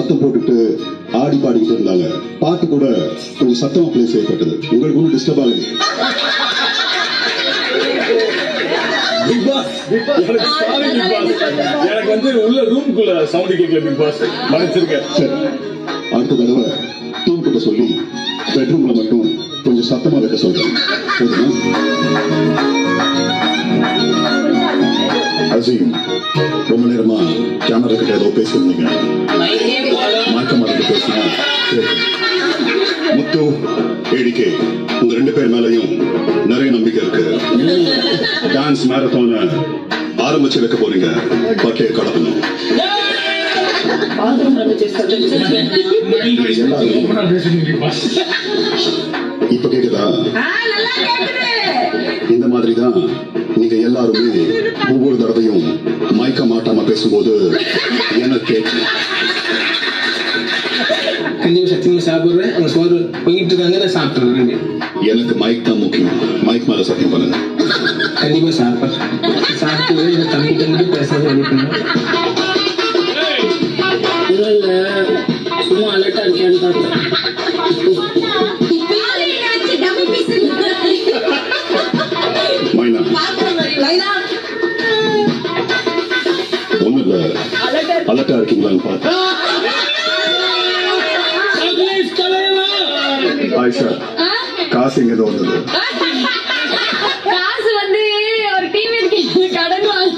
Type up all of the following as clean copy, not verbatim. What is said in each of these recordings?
சத்தம் போட்டுட்டு ஆடி பாடிக்கிட்டு இருந்தாங்க. பாட்டு கூட கொஞ்சம் சத்தமா பிளே செய்யப்பட்டது. உங்களுக்கு ஒன்றும் டிஸ்டர்ப் ஆகுது? பிக் பாஸ் எனக்கு சாரி பிக் பாஸ், எனக்கு வந்து உள்ள ரூம்குள்ள சவுண்ட் கேட்கல பிக் பாஸ், மன்னிச்சிருக்கேன். சரி, அடுத்த தடவை டீம் கிட்ட சொல்லி பெட்ரூம்ல மட்டும் கொஞ்சம் சத்தமா வைக்க சொல்றேன். அசீம், ரொம்ப நேரமா கேமரா கிட்ட ஏதோ பேசியிருந்தீங்க. மாற்றம் மறந்து பேசினா முத்து, ஏடிகே, உங்க 2 பேர் மேலையும் நிறைய நம்பிக்கை இருக்கு. டான்ஸ் மேரத்தான ஆரம்பிச்சு வைக்க போறீங்க. பக்கே கலக்கணும். இப்ப கேக்குதா? இந்த மாதிரிதான் நீங்க எல்லாருமே ஒவ்வொரு தடவையும் மயக்க மாட்டாம பேசும்போது எனக்கு கேட்கும். கண்டிப்பா சத்தியமா சாப்பிடுறேன். அவங்க சோறு போயிட்டு இருக்காங்க, நான் சாப்பிட்டுறேன். எனக்கு மைக் தான் முக்கியம். மைக் மேல சத்தியம் பண்ணுங்க. கண்டிப்பா சாப்பிட்றேன். சாப்பிட்டு தம்பி தம்பி பேசுறது எழுப்பணும். இல்ல சும்மா அலர்ட்டா இருக்கியான்னு பார்த்தேன். மைனா ஒண்ணு இல்ல, அலர்ட்டா இருக்கீங்களான்னு பார்த்தேன். ஆயிஷா, காசு இங்க வந்தது. காசு வந்து ஒரு டீம்மேட் கடன் வாங்க.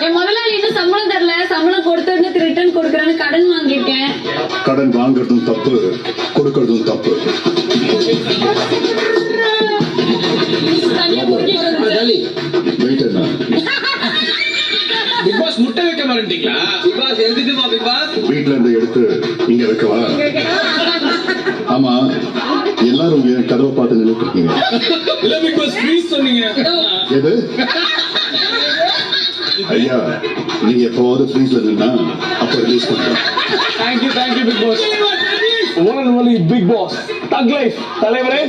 என் முதலாளி இன்னும் சம்பளம் தரல, சம்பளம் கொடுத்தோன்னு ரிட்டர்ன் கொடுக்கறான்னு கடன் வாங்கியிருக்கேன். கடன் வாங்குறதும் தப்பு, கொடுக்கறதும் தப்பு. வெயிட் என்ன? பிக் பாஸ் முட்டை வைக்க மாட்டீங்களா? பிக் பாஸ் எதுக்குமா பிக் பாஸ்? வீட்டுல இருந்து எடுத்து இங்க வைக்கவா? ஆமா, எல்லாரும் என் கதவை பார்த்து நின்றுட்டு இருக்கீங்க. இல்ல பிக் பாஸ் ப்ளீஸ் சொன்னீங்க. எது? ஐயா, நீங்க எப்போது ஃப்ரீஸ்ல நின்னா அப்ப ரிலீஸ் பண்றேன். Thank you big boss. One and only big boss thug life தலைவரே.